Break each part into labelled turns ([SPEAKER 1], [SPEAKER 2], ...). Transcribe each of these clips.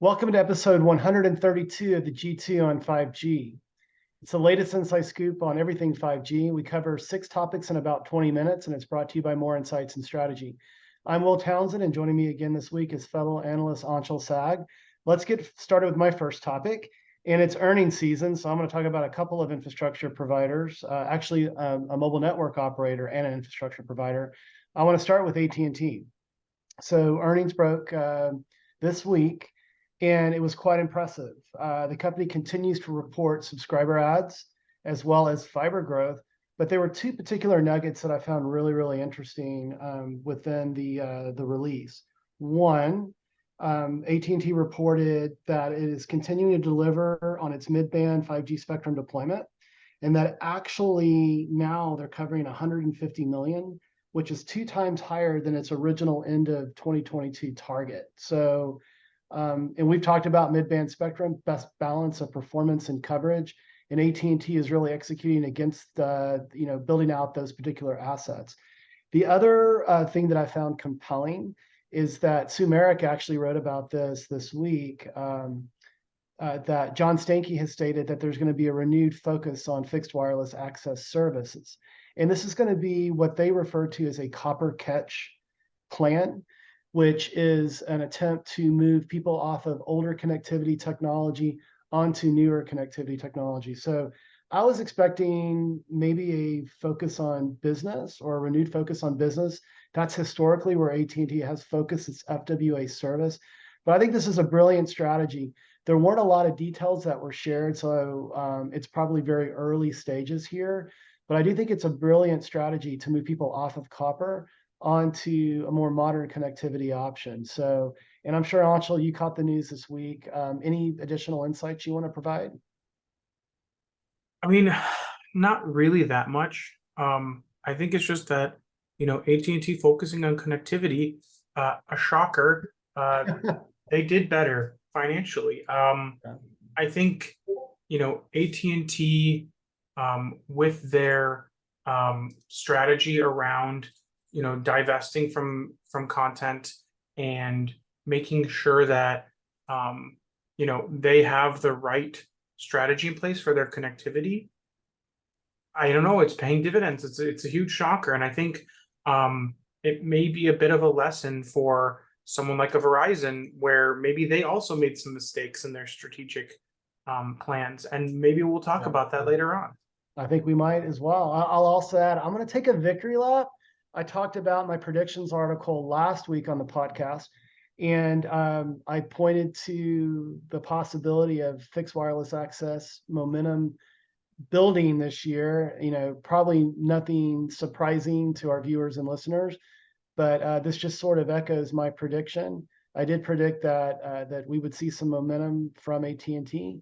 [SPEAKER 1] Welcome to episode 132 of the G2 on 5G. It's the latest inside scoop on everything 5G. We cover 6 topics in about 20 minutes, and it's brought to you by More Insights and Strategy. I'm Will Townsend, and joining me again this week is fellow analyst Anshel Sag. Let's get started with my first topic, and it's earnings season. So I'm going to talk about a couple of infrastructure providers, actually a mobile network operator and an infrastructure provider. I want to start with AT&T. So earnings broke this week, and it was quite impressive. The company continues to report subscriber adds as well as fiber growth, but there were 2 particular nuggets that I found really interesting within the release. One, AT&T reported that it is continuing to deliver on its mid-band 5G spectrum deployment, and that actually now they're covering 150 million, which is 2 times higher than its original end of 2022 target. So and we've talked about mid-band spectrum, best balance of performance and coverage, and AT&T is really executing against building out those particular assets. The other thing that I found compelling is that Sumeric actually wrote about this week, that John Stankey has stated that there's going to be a renewed focus on fixed wireless access services. And this is going to be what they refer to as a copper catch plan, which is an attempt to move people off of older connectivity technology onto newer connectivity technology. So I was expecting maybe a focus on business or a renewed focus on business. That's historically where AT&T has focused its FWA service. But I think this is a brilliant strategy. There weren't a lot of details that were shared, so it's probably very early stages here. But I do think it's a brilliant strategy to move people off of copper onto a more modern connectivity option. So, and I'm sure, Anshel, you caught the news this week. Any additional insights you want to provide?
[SPEAKER 2] I mean, not really that much. I think it's just that, AT&T focusing on connectivity, a shocker, they did better financially. I think, AT&T, with their strategy around divesting from content and making sure that they have the right strategy in place for their connectivity. I don't know, it's paying dividends. It's a huge shocker, and I think it may be a bit of a lesson for someone like a Verizon, where maybe they also made some mistakes in their strategic plans, and maybe we'll talk about that later on.
[SPEAKER 1] I think we might as well. I'll also add, I'm going to take a victory lap. I talked about my predictions article last week on the podcast, and I pointed to the possibility of fixed wireless access momentum building this year. Probably nothing surprising to our viewers and listeners, but this just sort of echoes my prediction. I did predict that we would see some momentum from AT&T.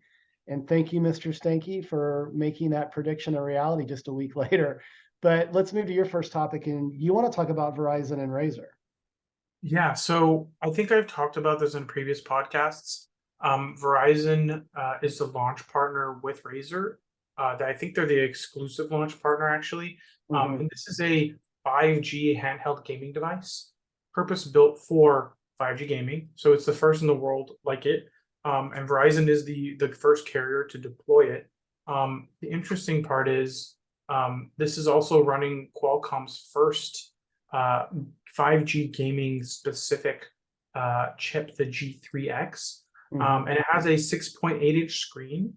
[SPEAKER 1] And thank you, Mr. Stanky, for making that prediction a reality just a week later. But let's move to your first topic, and you want to talk about Verizon and Razer.
[SPEAKER 2] Yeah, so I think I've talked about this in previous podcasts. Verizon is the launch partner with Razer. I think they're the exclusive launch partner, actually. And this is a 5G handheld gaming device, purpose-built for 5G gaming. So it's the first in the world like it. And Verizon is the first carrier to deploy it. The interesting part is this is also running Qualcomm's first 5G gaming specific chip, the G3X. And it has a 6.8-inch screen,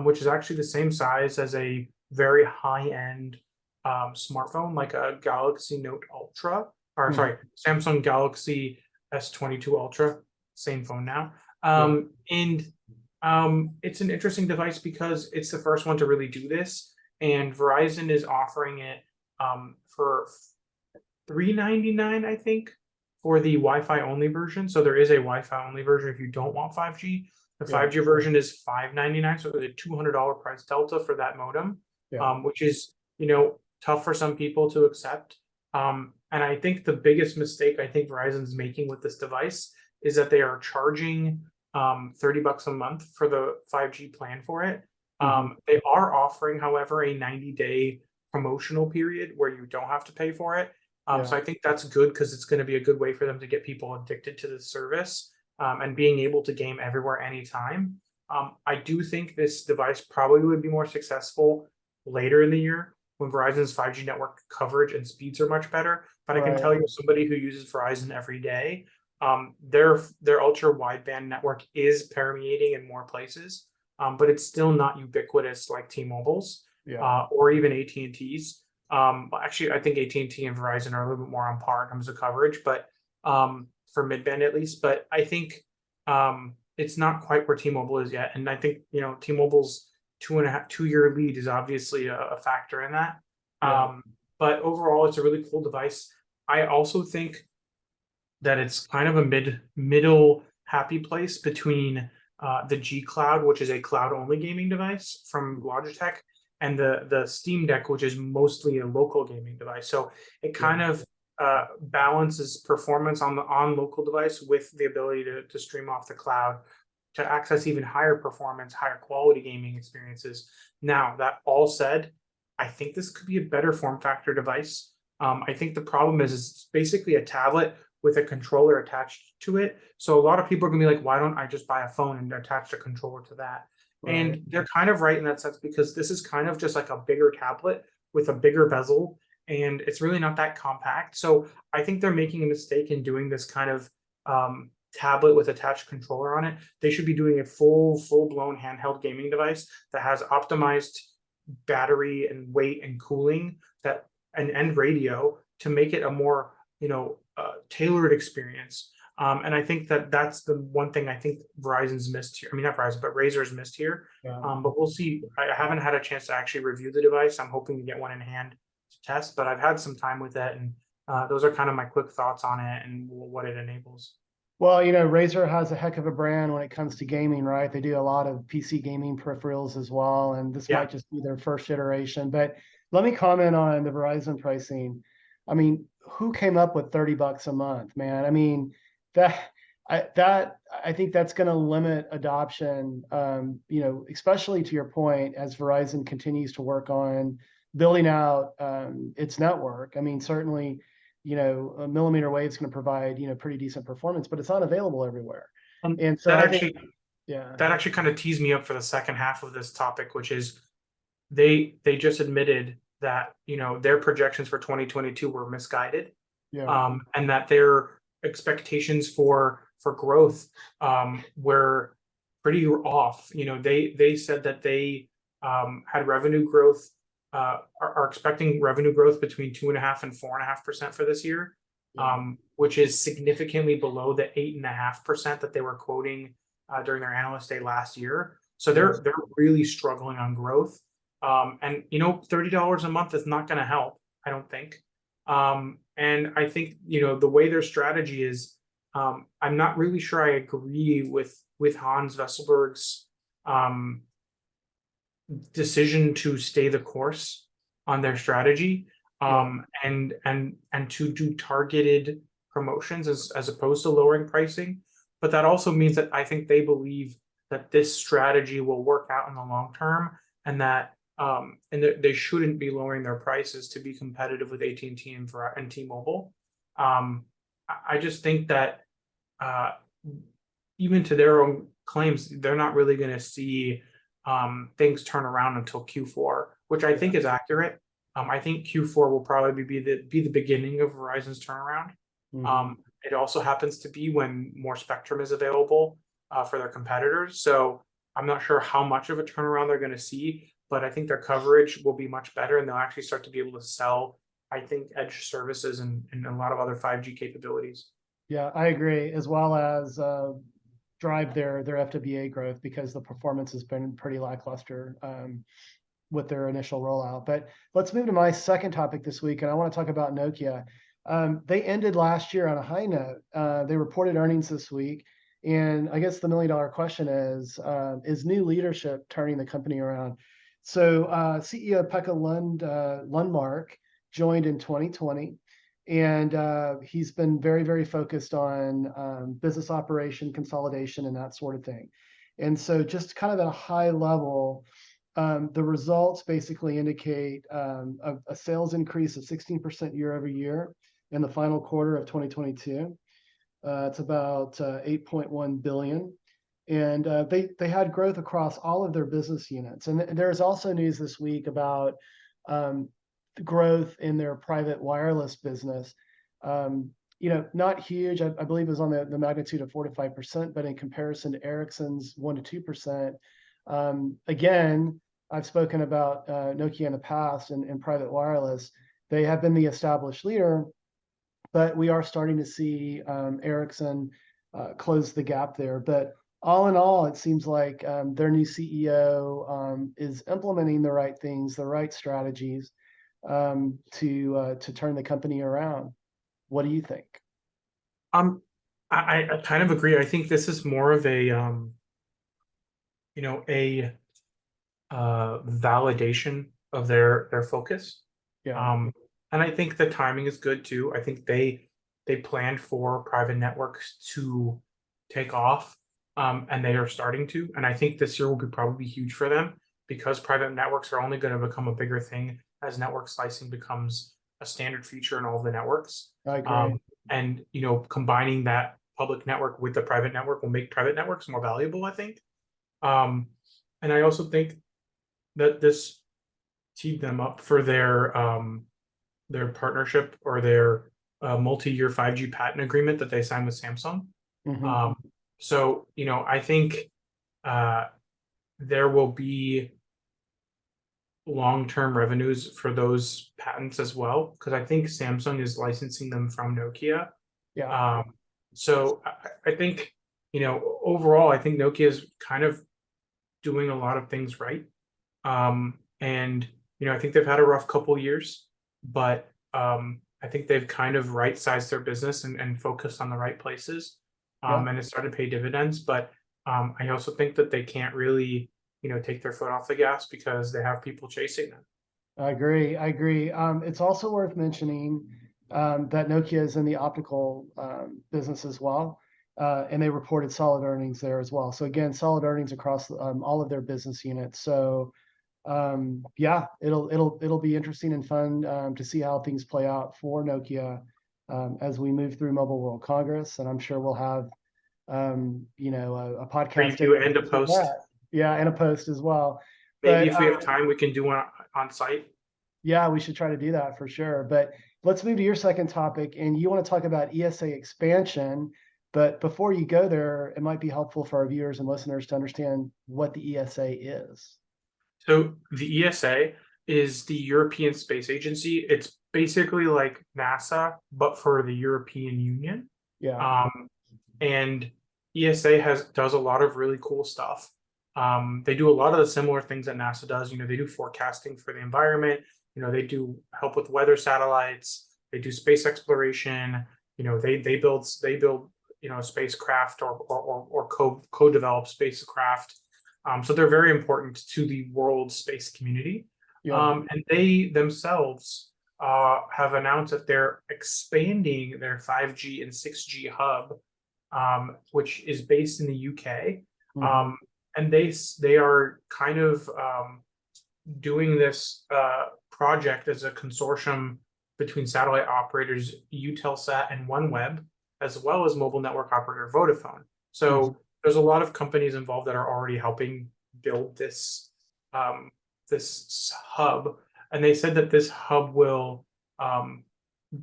[SPEAKER 2] which is actually the same size as a very high-end smartphone, like a Galaxy Note Ultra, or sorry, Samsung Galaxy S22 Ultra, same phone now. And it's an interesting device because it's the first one to really do this, and Verizon is offering it for $399, I think, for the Wi-Fi only version. So there is a Wi-Fi only version if you don't want 5G. The 5G version is $599, so there's a $200 price delta for that modem, which is tough for some people to accept. And I think the biggest mistake I think Verizon's making with this device is that they are charging $30 a month for the 5G plan for it. They are offering, however, a 90-day promotional period where you don't have to pay for it. So I think that's good because it's going to be a good way for them to get people addicted to the service. and being able to game everywhere, anytime. I do think this device probably would be more successful later in the year when Verizon's 5G network coverage and speeds are much better. But I can
[SPEAKER 1] Right.
[SPEAKER 2] tell you, as somebody who uses Verizon every day, their ultra wideband network is permeating in more places, but it's still not ubiquitous like T-Mobile's
[SPEAKER 1] Yeah.
[SPEAKER 2] or even AT&T's. Actually, I think AT&T and Verizon are a little bit more on par in terms of coverage, but for mid-band at least. But I think it's not quite where T-Mobile is yet, and I think T-Mobile's 2.5 2 year lead is obviously a factor in that.
[SPEAKER 1] Yeah.
[SPEAKER 2] But overall, it's a really cool device. I also think that it's kind of a middle happy place between the G Cloud, which is a cloud only gaming device from Logitech, and the Steam Deck, which is mostly a local gaming device. So it kind of balances performance on the local device with the ability to stream off the cloud to access even higher performance, higher quality gaming experiences. Now, that all said, I think this could be a better form factor device. I think the problem is it's basically a tablet with a controller attached to it. So a lot of people are gonna be like, why don't I just buy a phone and attach a controller to that?
[SPEAKER 1] Right.
[SPEAKER 2] And they're kind of right in that sense, because this is kind of just like a bigger tablet with a bigger bezel, and it's really not that compact. So I think they're making a mistake in doing this kind of tablet with attached controller on it. They should be doing a full-blown handheld gaming device that has optimized battery and weight and cooling and radio to make it a more tailored experience. And I think that's the one thing I think Verizon's missed here. I mean, not Verizon, but Razer's missed here.
[SPEAKER 1] Yeah.
[SPEAKER 2] But we'll see. I haven't had a chance to actually review the device. I'm hoping to get one in hand to test, but I've had some time with it, and those are kind of my quick thoughts on it and what it enables.
[SPEAKER 1] Well, Razer has a heck of a brand when it comes to gaming, right? They do a lot of PC gaming peripherals as well, and this
[SPEAKER 2] Yeah.
[SPEAKER 1] might just be their first iteration. But let me comment on the Verizon pricing. I mean, who came up with $30 a month, man? I mean, I think that's going to limit adoption. Especially to your point, as Verizon continues to work on building out its network. I mean, certainly a millimeter wave is going to provide, pretty decent performance, but it's not available everywhere. And so
[SPEAKER 2] that
[SPEAKER 1] I think,
[SPEAKER 2] that actually kind of teased me up for the second half of this topic, which is they just admitted that their projections for 2022 were misguided, and that their expectations for growth were pretty off. They said that they had revenue growth, are expecting revenue growth between 2.5% and 4.5% for this year, which is significantly below the 8.5% that they were quoting during their analyst day last year. So they're really struggling on growth. And $30 a month is not going to help, I don't think. And I think the way their strategy is, I'm not really sure I agree with Hans Vesselberg's decision to stay the course on their strategy, and to do targeted promotions as opposed to lowering pricing. But that also means that I think they believe that this strategy will work out in the long term, and that they shouldn't be lowering their prices to be competitive with AT&T and T-Mobile. I just think that even to their own claims, they're not really going to see things turn around until Q4, which I think is accurate. I think Q4 will probably be the beginning of Verizon's turnaround. It also happens to be when more spectrum is available for their competitors. So I'm not sure how much of a turnaround they're going to see, but I think their coverage will be much better, and they'll actually start to be able to sell, I think, edge services and a lot of other 5G capabilities.
[SPEAKER 1] Yeah, I agree, as well as drive their FWA growth, because the performance has been pretty lackluster with their initial rollout. But let's move to my second topic this week, and I want to talk about Nokia. They ended last year on a high note. They reported earnings this week, and I guess the million-dollar question is new leadership turning the company around? So CEO Pekka Lundmark joined in 2020. And he's been very, very focused on business operation consolidation and that sort of thing. And so just kind of at a high level, the results basically indicate a sales increase of 16% year over year in the final quarter of 2022. It's about 8.1 billion. And they had growth across all of their business units. And there's also news this week about growth in their private wireless business. Not huge. I believe it was on the magnitude of 4 to 5%, but in comparison to Ericsson's 1 to 2%. Again, I've spoken about Nokia in the past and private wireless. They have been the established leader, but we are starting to see Ericsson close the gap there. But all in all, it seems like their new CEO is implementing the right things, the right strategies to turn the company around. What do you think?
[SPEAKER 2] I kind of agree. I think this is more of a validation of their focus.
[SPEAKER 1] Yeah.
[SPEAKER 2] And I think the timing is good too. I think they planned for private networks to take off, and they are starting to. And I think this year will be probably huge for them because private networks are only going to become a bigger thing as network slicing becomes a standard feature in all of the networks.
[SPEAKER 1] I agree.
[SPEAKER 2] And combining that public network with the private network will make private networks more valuable, I think. And I also think that this teed them up for their partnership or their multi-year 5G patent agreement that they signed with Samsung.
[SPEAKER 1] Mhm.
[SPEAKER 2] So I think there will be long-term revenues for those patents as well, because I think Samsung is licensing them from Nokia.
[SPEAKER 1] Yeah.
[SPEAKER 2] So I think, overall, I think Nokia is kind of doing a lot of things right. And, I think they've had a rough couple years, but I think they've kind of right-sized their business and focused on the right places.
[SPEAKER 1] Yeah.
[SPEAKER 2] And it started to pay dividends. But I also think that they can't really, take their foot off the gas because they have people chasing them.
[SPEAKER 1] I agree. It's also worth mentioning that Nokia is in the optical business as well, and they reported solid earnings there as well. So again, solid earnings across all of their business units. So yeah, it'll be interesting and fun to see how things play out for Nokia as we move through Mobile World Congress, and I'm sure we'll have a podcast
[SPEAKER 2] Preview and a
[SPEAKER 1] with
[SPEAKER 2] post.
[SPEAKER 1] that. Yeah, and a post as well.
[SPEAKER 2] Maybe
[SPEAKER 1] But
[SPEAKER 2] if we have time, we can do one on site.
[SPEAKER 1] yeah, we should try to do that for sure. But let's move to your second topic, and you want to talk about ESA expansion. But before you go there, it might be helpful for our viewers and listeners to understand what the ESA is.
[SPEAKER 2] So the ESA is the European Space Agency. It's basically like NASA, but for the European Union.
[SPEAKER 1] Yeah.
[SPEAKER 2] And ESA does a lot of really cool stuff. They do a lot of the similar things that NASA does. They do forecasting for the environment. They do help with weather satellites. They do space exploration. They build spacecraft or co-develop spacecraft. So they're very important to the world space community.
[SPEAKER 1] Yeah.
[SPEAKER 2] And they themselves have announced that they're expanding their 5G and 6G hub, which is based in the UK.
[SPEAKER 1] Mhm.
[SPEAKER 2] And they are kind of doing this project as a consortium between satellite operators Eutelsat and OneWeb, as well as mobile network operator Vodafone. So there's a lot of companies involved that are already helping build this this hub, and they said that this hub will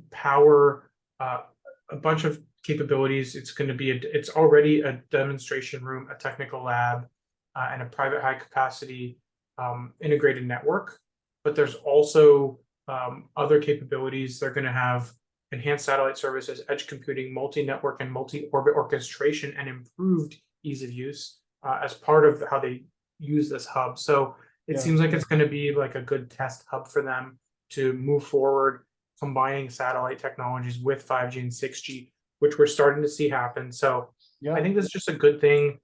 [SPEAKER 2] power a bunch of capabilities. It's going to be it's already a demonstration room, a technical lab, and a private high capacity integrated network. But there's also other capabilities. They're going to have enhanced satellite services, edge computing, multi-network and multi-orbit orchestration, and improved ease of use as part of how they use this hub. So it seems like it's going to be like a good test hub for them to move forward, combining satellite technologies with 5G and 6G, which we're starting to see happen. So I think this is just a good thing.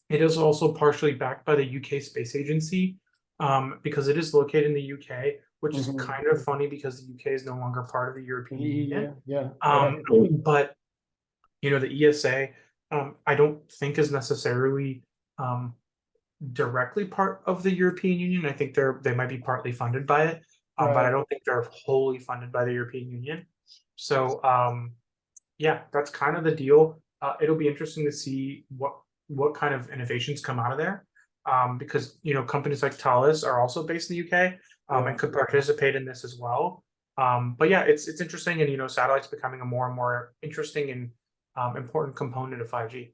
[SPEAKER 2] It is also partially backed by the UK Space Agency because it is located in the UK, which is kind of funny because the UK is no longer part of the European Union. But the ESA, I don't think is necessarily directly part of the European Union. I think they might be partly funded by it, but I don't think they're wholly funded by the European Union. So Yeah, that's kind of the deal. It'll be interesting to see what kind of innovations come out of there, because companies like Thales are also based in the UK,
[SPEAKER 1] Yeah.
[SPEAKER 2] and could participate in this as well. But yeah, it's interesting, and satellites becoming a more and more interesting and important component of 5G.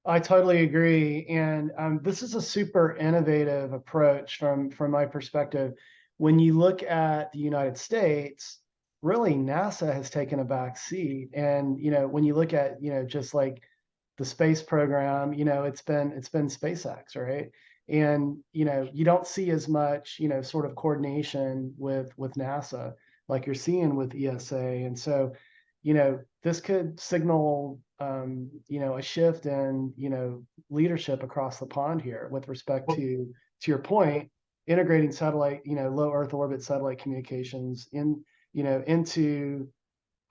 [SPEAKER 1] I totally agree. And this is a super innovative approach from my perspective. When you look at the United States, really NASA has taken a back seat. And when you look at just like the space program, it's been SpaceX, right? And you don't see as much sort of coordination with NASA like you're seeing with ESA. And so this could signal, a shift in, leadership across the pond here with respect
[SPEAKER 2] Well,
[SPEAKER 1] to your point, integrating satellite, low Earth orbit satellite communications into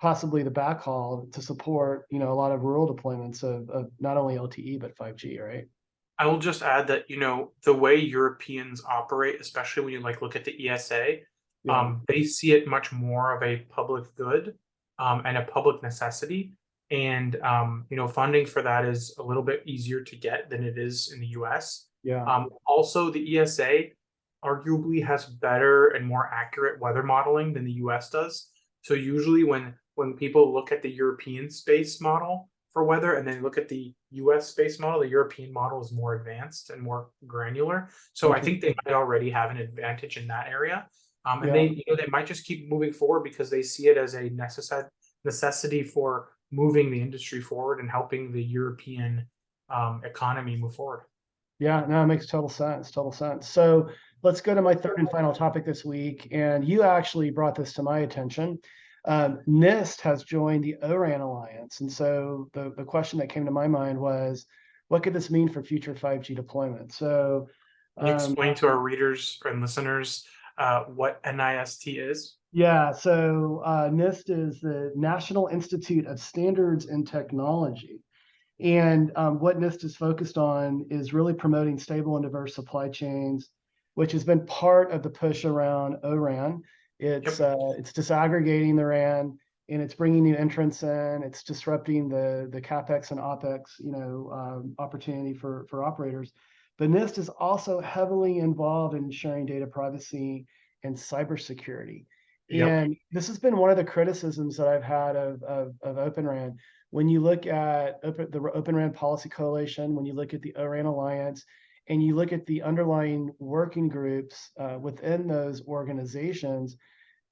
[SPEAKER 1] possibly the backhaul to support, a lot of rural deployments of not only LTE but 5G, right?
[SPEAKER 2] I will just add that the way Europeans operate, especially when you look at the ESA,
[SPEAKER 1] Yeah,
[SPEAKER 2] they see it much more of a public good, and a public necessity, and funding for that is a little bit easier to get than it is in the US.
[SPEAKER 1] yeah,
[SPEAKER 2] Also, the ESA arguably has better and more accurate weather modeling than the US does. So usually when people look at the European space model for weather and then look at the US space model, the European model is more advanced and more granular. So I think they might already have an advantage in that area. And
[SPEAKER 1] yeah.
[SPEAKER 2] they might just keep moving forward because they see it as a necessity for moving the industry forward and helping the European economy move forward.
[SPEAKER 1] Yeah, no, it makes total sense. Total sense. So let's go to my third and final topic this week. And you actually brought this to my attention. NIST has joined the ORAN Alliance. And so the question that came to my mind was, what could this mean for future 5G deployment? So,
[SPEAKER 2] Can you
[SPEAKER 1] um,
[SPEAKER 2] explain to our readers and listeners what NIST is?
[SPEAKER 1] yeah, so NIST is the National Institute of Standards and Technology. And what NIST is focused on is really promoting stable and diverse supply chains, which has been part of the push around ORAN. It's
[SPEAKER 2] Yep.
[SPEAKER 1] uh, it's disaggregating the RAN and it's bringing new entrants in. It's disrupting the capex and opex, opportunity for operators. But NIST is also heavily involved in ensuring data privacy and cybersecurity.
[SPEAKER 2] Yep.
[SPEAKER 1] And this has been one of the criticisms that I've had of Open RAN when you look at the Open RAN Policy Coalition, when you look at the ORAN Alliance, and you look at the underlying working groups within those organizations,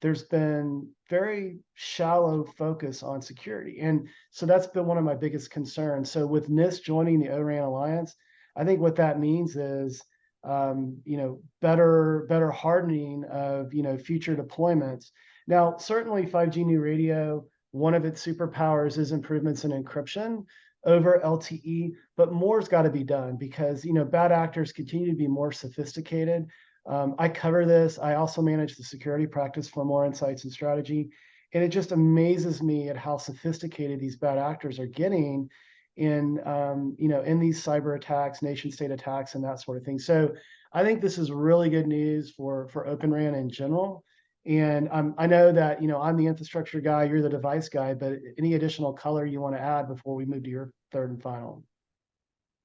[SPEAKER 1] there's been very shallow focus on security. And so that's been one of my biggest concerns. So with NIST joining the ORAN Alliance, I think what that means is better hardening of future deployments. Now, certainly 5G new radio, one of its superpowers is improvements in encryption over LTE, but more's got to be done because bad actors continue to be more sophisticated. I cover this. I also manage the security practice for More Insights and Strategy, and it just amazes me at how sophisticated these bad actors are getting in these cyber attacks, nation state attacks, and that sort of thing. So I think this is really good news for Open RAN in general. And I know that I'm the infrastructure guy, you're the device guy, but any additional color you want to add before we move to your third and final?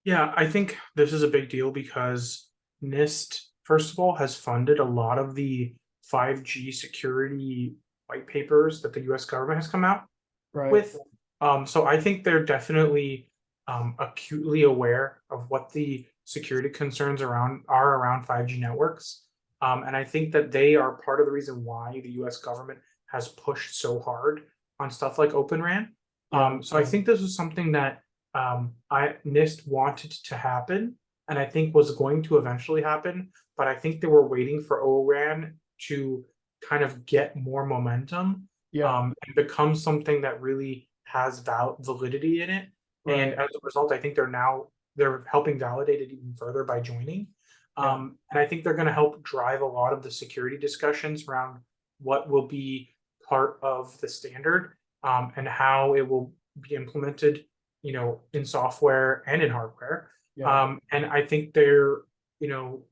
[SPEAKER 2] Yeah, I think this is a big deal because NIST, first of all, has funded a lot of the 5G security white papers that the US government has come out
[SPEAKER 1] Right.
[SPEAKER 2] with. So I think they're definitely acutely aware of what the security concerns around 5G networks. And I think that they are part of the reason why the US government has pushed so hard on stuff like Open RAN.
[SPEAKER 1] Yeah.
[SPEAKER 2] So I think this is something that NIST wanted to happen, and I think was going to eventually happen. But I think they were waiting for ORAN to kind of get more momentum,
[SPEAKER 1] Yeah.
[SPEAKER 2] and become something that really has validity in it. And
[SPEAKER 1] Right.
[SPEAKER 2] as a result, I think they're helping validate it even further by joining.
[SPEAKER 1] Yeah.
[SPEAKER 2] And I think they're going to help drive a lot of the security discussions around what will be part of the standard, and how it will be implemented, in software and in hardware.
[SPEAKER 1] Yeah.
[SPEAKER 2] And I think you know,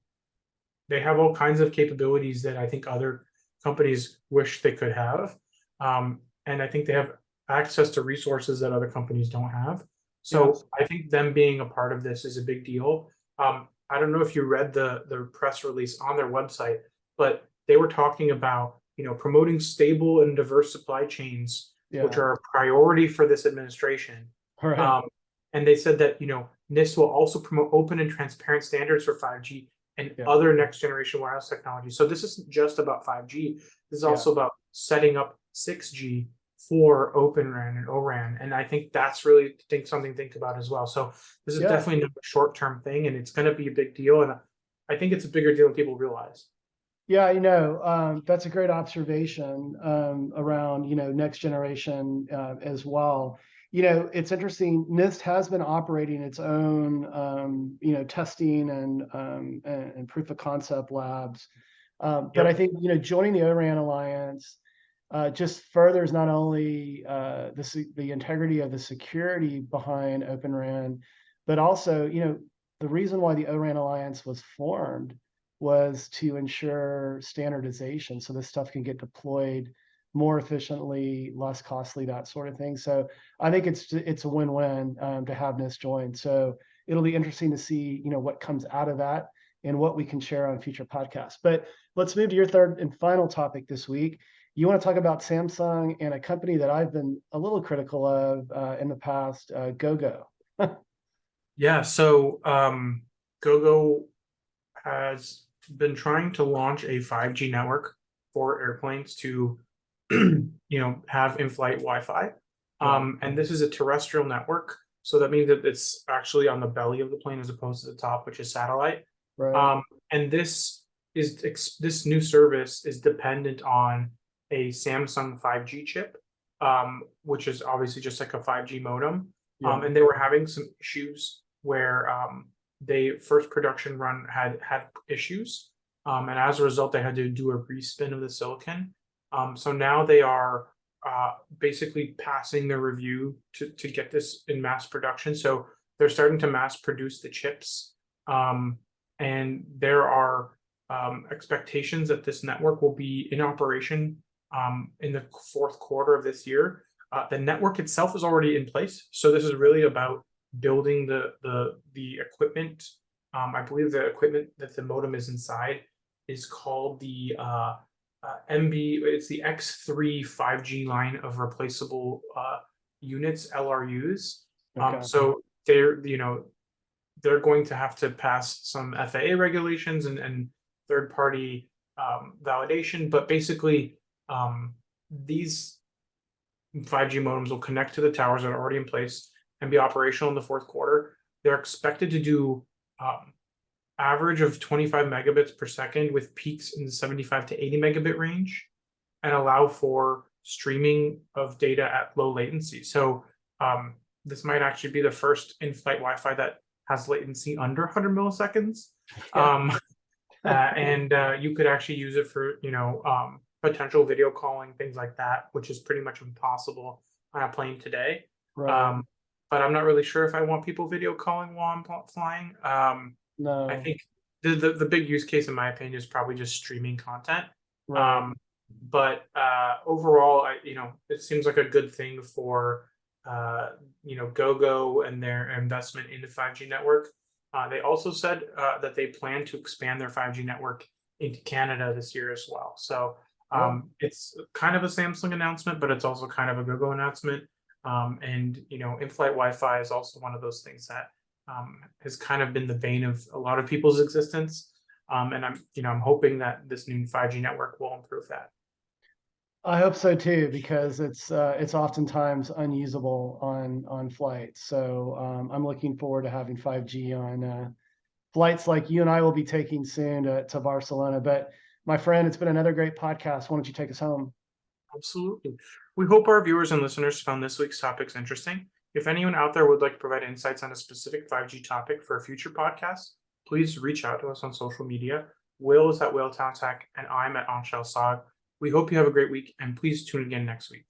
[SPEAKER 2] they have all kinds of capabilities that I think other companies wish they could have. And I think they have access to resources that other companies don't have. So
[SPEAKER 1] Yes.
[SPEAKER 2] I think them being a part of this is a big deal. I don't know if you read the press release on their website, but they were talking about, promoting stable and diverse supply chains, which
[SPEAKER 1] Yeah.
[SPEAKER 2] are a priority for this administration.
[SPEAKER 1] All right.
[SPEAKER 2] Um, and they said that, NIST will also promote open and transparent standards for 5G and
[SPEAKER 1] Yeah.
[SPEAKER 2] other next generation wireless technology. So this isn't just about 5G. This is
[SPEAKER 1] Yeah.
[SPEAKER 2] also about setting up 6G for Open RAN and ORAN. And I think that's really something to think about as well. So this is
[SPEAKER 1] Yeah.
[SPEAKER 2] definitely not a short-term thing, and it's going to be a big deal. And I think it's a bigger deal than people realize.
[SPEAKER 1] Yeah, that's a great observation around, next generation as well. It's interesting. NIST has been operating its own, testing and proof of concept labs. But I think, joining the ORAN Alliance just furthers not only the integrity of the security behind Open RAN, but also, the reason why the ORAN Alliance was formed was to ensure standardization so this stuff can get deployed more efficiently, less costly, that sort of thing. So I think it's a win-win to have NIST join. So it'll be interesting to see, what comes out of that and what we can share on future podcasts. But let's move to your third and final topic this week. You want to talk about Samsung and a company that I've been a little critical of in the past, Gogo.
[SPEAKER 2] Yeah, so Gogo has been trying to launch a 5G network for airplanes to, have in-flight Wi-Fi. And this is a terrestrial network, so that means that it's actually on the belly of the plane as opposed to the top, which is satellite.
[SPEAKER 1] Right.
[SPEAKER 2] And this new service is dependent on a Samsung 5G chip, which is obviously just like a 5G modem.
[SPEAKER 1] Yeah.
[SPEAKER 2] And they were having some issues where they first production run had issues, and as a result, they had to do a respin of the silicon. So now they are basically passing their review to get this in mass production. So they're starting to mass produce the chips, and there are expectations that this network will be in operation in the fourth quarter of this year. The network itself is already in place, so this is really about building the equipment. I believe the equipment that the modem is inside is called the MB. It's the X3 5G line of replaceable units, LRUs.
[SPEAKER 1] Okay.
[SPEAKER 2] So they're going to have to pass some FAA regulations and third party validation, but basically these 5G modems will connect to the towers that are already in place and be operational in the fourth quarter. They're expected to do average of 25 megabits per second with peaks in the 75 to 80 megabit range, and allow for streaming of data at low latency. So this might actually be the first in-flight Wi-Fi that has latency under 100 milliseconds. And you could actually use it for, potential video calling, things like that, which is pretty much impossible on a plane today.
[SPEAKER 1] Right.
[SPEAKER 2] But I'm not really sure if I want people video calling while I'm flying.
[SPEAKER 1] No.
[SPEAKER 2] I think the big use case, in my opinion, is probably just streaming content.
[SPEAKER 1] Right.
[SPEAKER 2] But overall, it seems like a good thing for Gogo and their investment in the 5G network. They also said that they plan to expand their 5G network into Canada this year as well. So it's kind of a Samsung announcement, but it's also kind of a Gogo announcement. And in-flight Wi-Fi is also one of those things that has kind of been the bane of a lot of people's existence. And I'm hoping that this new 5G network will improve that.
[SPEAKER 1] I hope so too, because it's oftentimes unusable on flights. So I'm looking forward to having 5G on flights like you and I will be taking soon to Barcelona. But my friend, it's been another great podcast. Why don't you take us home?
[SPEAKER 2] Absolutely. We hope our viewers and listeners found this week's topics interesting. If anyone out there would like to provide insights on a specific 5G topic for a future podcast, please reach out to us on social media. Will is at Whaletown Tech, and I'm at Anshel. We hope you have a great week, and please tune again next week.